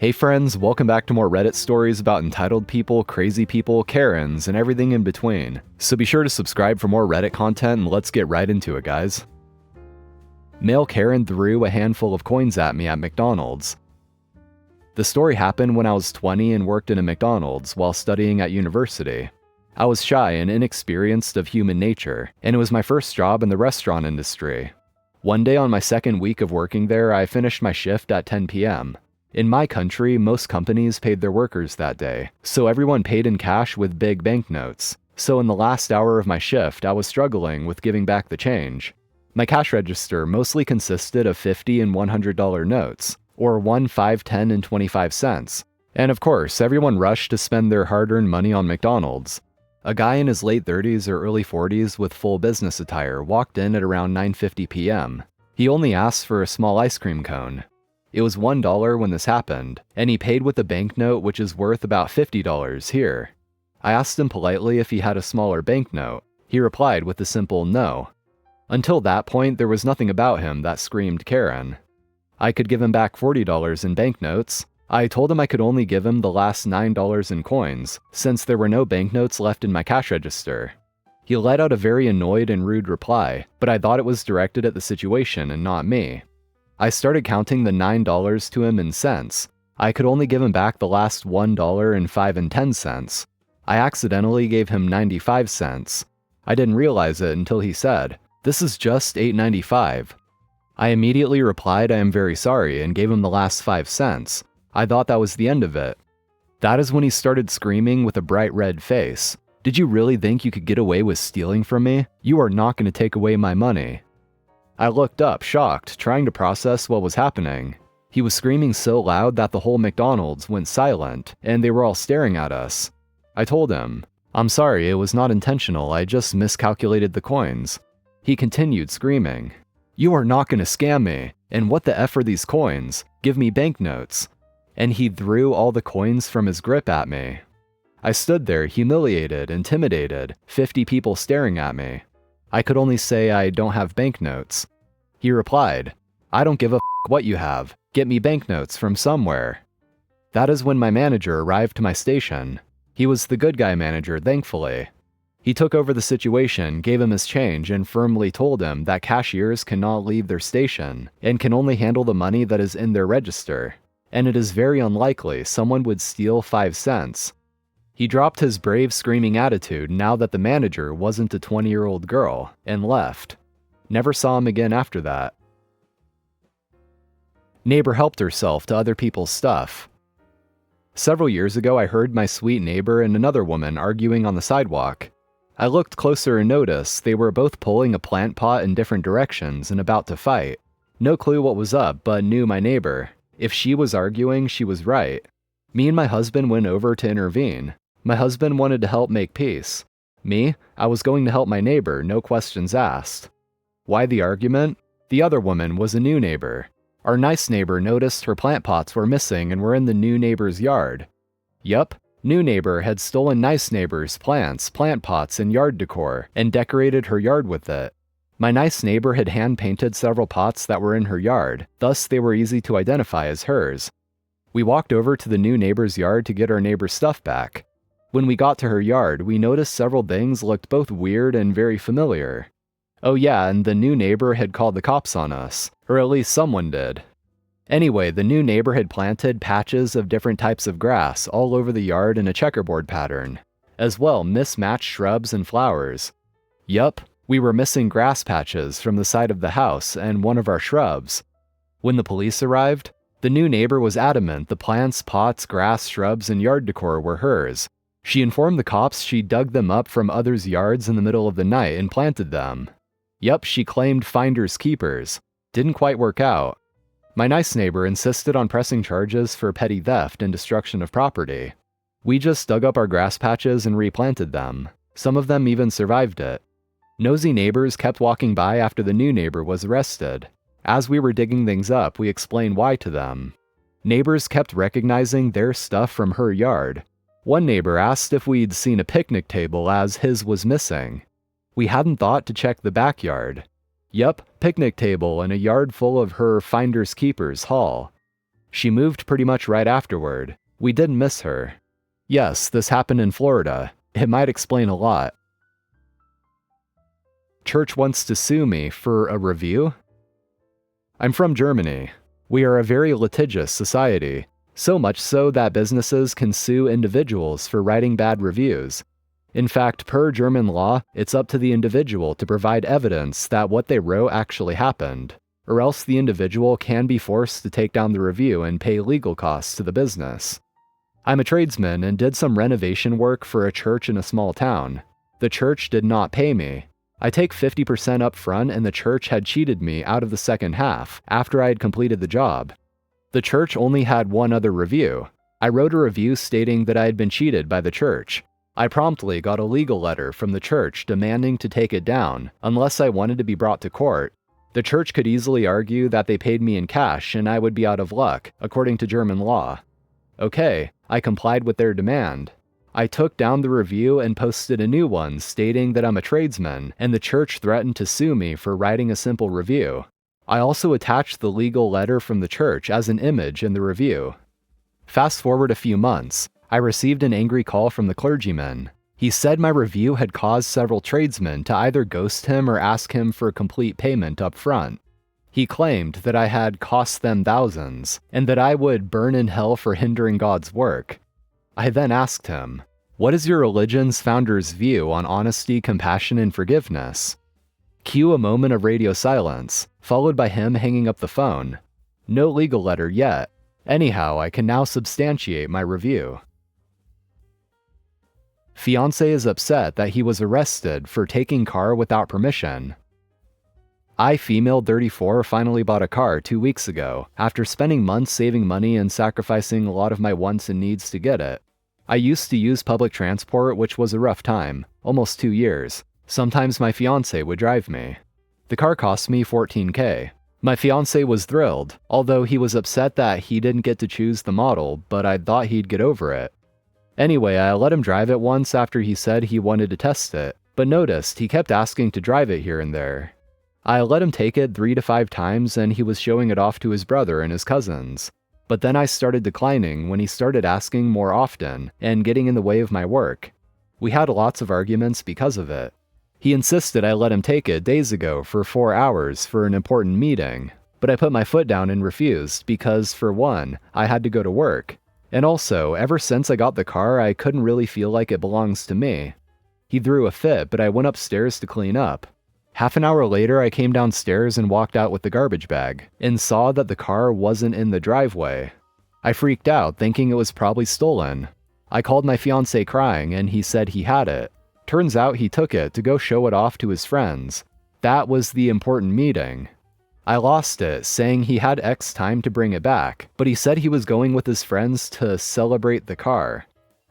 Hey friends, welcome back to more Reddit stories about entitled people, crazy people, Karens, and everything in between. So be sure to subscribe for more Reddit content and let's get right into it, guys. Male Karen threw a handful of coins at me at McDonald's. The story happened when I was 20 and worked in a McDonald's while studying at university. I was shy and inexperienced of human nature, and it was my first job in the restaurant industry. One day on my second week of working there, I finished my shift at 10 p.m. In my country, most companies paid their workers that day, so everyone paid in cash with big banknotes. So in the last hour of my shift, I was struggling with giving back the change. My cash register mostly consisted of $50 and $100 notes, or 1, 5, 10, and 25 cents. And of course, everyone rushed to spend their hard-earned money on McDonald's. A guy in his late 30s or early 40s with full business attire walked in at around 9:50 p.m. He only asked for a small ice cream cone. It was $1 when this happened, and he paid with a banknote which is worth about $50 here. I asked him politely if he had a smaller banknote. He replied with a simple no. Until that point, there was nothing about him that screamed Karen. I could give him back $40 in banknotes. I told him I could only give him the last $9 in coins, since there were no banknotes left in my cash register. He let out a very annoyed and rude reply, but I thought it was directed at the situation and not me. I started counting the $9 to him in cents. I could only give him back the last $1 and 5 and 10 cents. I accidentally gave him 95 cents. I didn't realize it until he said, "This is just $8.95. I immediately replied I am very sorry and gave him the last 5 cents. I thought that was the end of it. That is when he started screaming with a bright red face. "Did you really think you could get away with stealing from me? You are not going to take away my money." I looked up, shocked, trying to process what was happening. He was screaming so loud that the whole McDonald's went silent, and they were all staring at us. I told him, "I'm sorry, it was not intentional, I just miscalculated the coins." He continued screaming, "You are not going to scam me, and what the F are these coins? Give me banknotes." And he threw all the coins from his grip at me. I stood there, humiliated, intimidated, 50 people staring at me. I could only say I don't have banknotes. He replied, "I don't give a f what you have. Get me banknotes from somewhere." That is when my manager arrived to my station. He was the good guy manager, thankfully. He took over the situation, gave him his change, and firmly told him that cashiers cannot leave their station and can only handle the money that is in their register. And it is very unlikely someone would steal 5 cents. He dropped his brave screaming attitude now that the manager wasn't a 20-year-old girl, and left. Never saw him again after that. Neighbor helped herself to other people's stuff. Several years ago, I heard my sweet neighbor and another woman arguing on the sidewalk. I looked closer and noticed they were both pulling a plant pot in different directions and about to fight. No clue what was up, but knew my neighbor. If she was arguing, she was right. Me and my husband went over to intervene. My husband wanted to help make peace. Me, I was going to help my neighbor, no questions asked. Why the argument? The other woman was a new neighbor. Our nice neighbor noticed her plant pots were missing and were in the new neighbor's yard. Yup, new neighbor had stolen nice neighbor's plants, plant pots, and yard decor, and decorated her yard with it. My nice neighbor had hand-painted several pots that were in her yard, thus they were easy to identify as hers. We walked over to the new neighbor's yard to get our neighbor's stuff back. When we got to her yard, we noticed several things looked both weird and very familiar. Oh yeah, and the new neighbor had called the cops on us, or at least someone did. Anyway, the new neighbor had planted patches of different types of grass all over the yard in a checkerboard pattern, as well mismatched shrubs and flowers. Yup, we were missing grass patches from the side of the house and one of our shrubs. When the police arrived, the new neighbor was adamant the plants, pots, grass, shrubs, and yard decor were hers. She informed the cops she dug them up from others' yards in the middle of the night and planted them. Yup, she claimed finders keepers. Didn't quite work out. My nice neighbor insisted on pressing charges for petty theft and destruction of property. We just dug up our grass patches and replanted them. Some of them even survived it. Nosy neighbors kept walking by after the new neighbor was arrested. As we were digging things up, we explained why to them. Neighbors kept recognizing their stuff from her yard. One neighbor asked if we'd seen a picnic table as his was missing. We hadn't thought to check the backyard. Yup, picnic table in a yard full of her finders keepers haul. She moved pretty much right afterward. We didn't miss her. Yes, this happened in Florida. It might explain a lot. Church wants to sue me for a review? I'm from Germany. We are a very litigious society, so much so that businesses can sue individuals for writing bad reviews. In fact, per German law, it's up to the individual to provide evidence that what they wrote actually happened, or else the individual can be forced to take down the review and pay legal costs to the business. I'm a tradesman and did some renovation work for a church in a small town. The church did not pay me. I take 50% up front, and the church had cheated me out of the second half after I had completed the job. The church only had one other review. I wrote a review stating that I had been cheated by the church. I promptly got a legal letter from the church demanding to take it down unless I wanted to be brought to court. The church could easily argue that they paid me in cash and I would be out of luck, according to German law. Okay, I complied with their demand. I took down the review and posted a new one stating that I'm a tradesman, and the church threatened to sue me for writing a simple review. I also attached the legal letter from the church as an image in the review. Fast forward a few months, I received an angry call from the clergyman. He said my review had caused several tradesmen to either ghost him or ask him for complete payment up front. He claimed that I had cost them thousands, and that I would burn in hell for hindering God's work. I then asked him, "What is your religion's founder's view on honesty, compassion, and forgiveness?" Cue a moment of radio silence, followed by him hanging up the phone. No legal letter yet. Anyhow, I can now substantiate my review. Fiancé is upset that he was arrested for taking car without permission. I, female 34, finally bought a car 2 weeks ago, after spending months saving money and sacrificing a lot of my wants and needs to get it. I used to use public transport, which was a rough time, almost 2 years. Sometimes my fiancé would drive me. The car cost me $14K. My fiancé was thrilled, although he was upset that he didn't get to choose the model, but I thought he'd get over it. Anyway, I let him drive it once after he said he wanted to test it, but noticed he kept asking to drive it here and there. I let him take it 3 to 5 times and he was showing it off to his brother and his cousins. But then I started declining when he started asking more often and getting in the way of my work. We had lots of arguments because of it. He insisted I let him take it days ago for 4 hours for an important meeting, but I put my foot down and refused because, for one, I had to go to work. And also, ever since I got the car, I couldn't really feel like it belongs to me. He threw a fit, but I went upstairs to clean up. Half an hour later, I came downstairs and walked out with the garbage bag, and saw that the car wasn't in the driveway. I freaked out, thinking it was probably stolen. I called my fiancé crying, and he said he had it. Turns out he took it to go show it off to his friends. That was the important meeting. I lost it, saying he had X time to bring it back, but he said he was going with his friends to celebrate the car.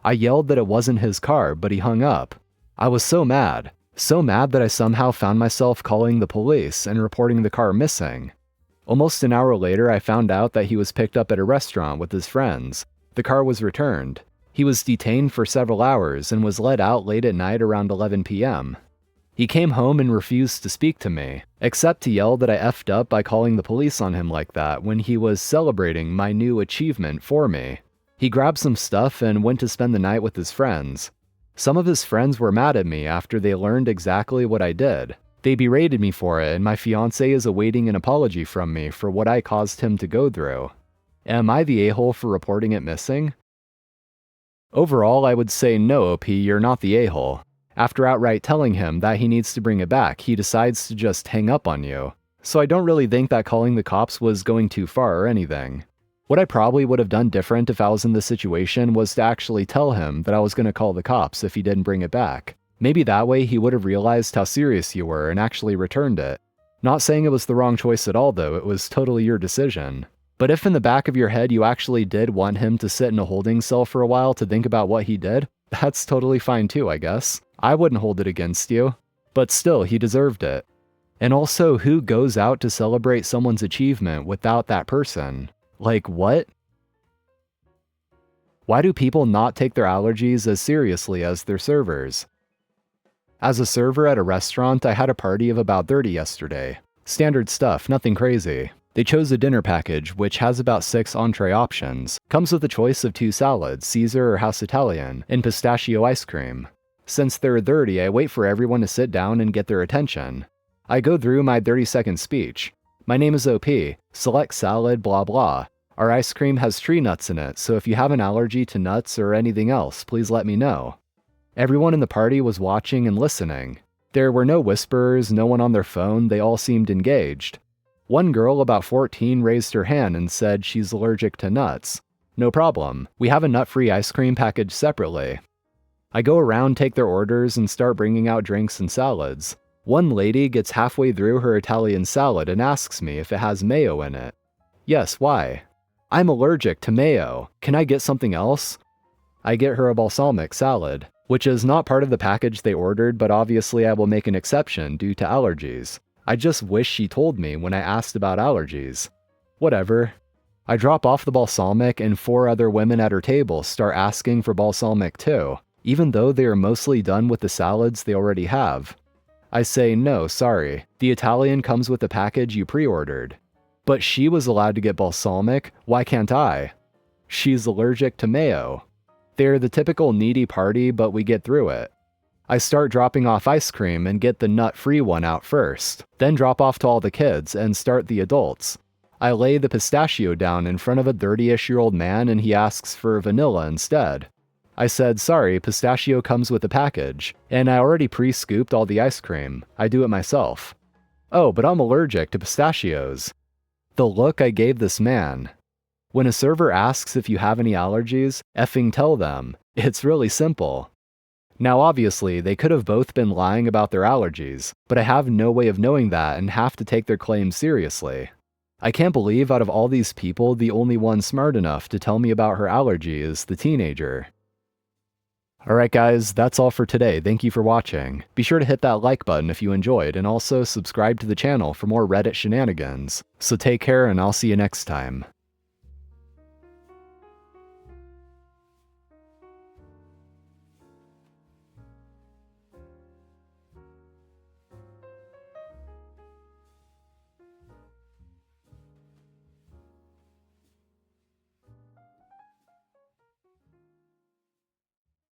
I yelled that it wasn't his car, but he hung up. I was so mad that I somehow found myself calling the police and reporting the car missing. Almost an hour later, I found out that he was picked up at a restaurant with his friends. The car was returned. He was detained for several hours and was let out late at night around 11 p.m. He came home and refused to speak to me, except to yell that I effed up by calling the police on him like that when he was celebrating my new achievement for me. He grabbed some stuff and went to spend the night with his friends. Some of his friends were mad at me after they learned exactly what I did. They berated me for it, and my fiancé is awaiting an apology from me for what I caused him to go through. Am I the a-hole for reporting it missing? Overall, I would say no, OP, you're not the a-hole. After outright telling him that he needs to bring it back, he decides to just hang up on you. So I don't really think that calling the cops was going too far or anything. What I probably would have done different if I was in this situation was to actually tell him that I was going to call the cops if he didn't bring it back. Maybe that way he would have realized how serious you were and actually returned it. Not saying it was the wrong choice at all though, it was totally your decision. But if in the back of your head you actually did want him to sit in a holding cell for a while to think about what he did, that's totally fine too, I guess. I wouldn't hold it against you. But still, he deserved it. And also, who goes out to celebrate someone's achievement without that person? Like, what? Why do people not take their allergies as seriously as their servers? As a server at a restaurant, I had a party of about 30 yesterday. Standard stuff, nothing crazy. They chose a dinner package, which has about 6 entree options, comes with a choice of 2 salads, Caesar or House Italian, and pistachio ice cream. Since they're 30, I wait for everyone to sit down and get their attention. I go through my 30-second speech. My name is OP, select salad, blah blah. Our ice cream has tree nuts in it, so if you have an allergy to nuts or anything else, please let me know. Everyone in the party was watching and listening. There were no whisperers, no one on their phone, they all seemed engaged. One girl, about 14, raised her hand and said she's allergic to nuts. No problem, we have a nut-free ice cream packaged separately. I go around, take their orders, and start bringing out drinks and salads. One lady gets halfway through her Italian salad and asks me if it has mayo in it. Yes, why? I'm allergic to mayo. Can I get something else? I get her a balsamic salad, which is not part of the package they ordered, but obviously I will make an exception due to allergies. I just wish she told me when I asked about allergies. Whatever. I drop off the balsamic and 4 other women at her table start asking for balsamic too, even though they are mostly done with the salads they already have. I say, no, sorry, the Italian comes with the package you pre-ordered. But she was allowed to get balsamic, why can't I? She's allergic to mayo. They're the typical needy party, but we get through it. I start dropping off ice cream and get the nut-free one out first, then drop off to all the kids and start the adults. I lay the pistachio down in front of a 30-ish-year-old man and he asks for vanilla instead. I said, sorry, pistachio comes with the package, and I already pre-scooped all the ice cream. I do it myself. Oh, but I'm allergic to pistachios. The look I gave this man. When a server asks if you have any allergies, effing tell them. It's really simple. Now obviously, they could have both been lying about their allergies, but I have no way of knowing that and have to take their claims seriously. I can't believe out of all these people, the only one smart enough to tell me about her allergy is the teenager. Alright guys, that's all for today. Thank you for watching. Be sure to hit that like button if you enjoyed, and also subscribe to the channel for more Reddit shenanigans. So take care and I'll see you next time.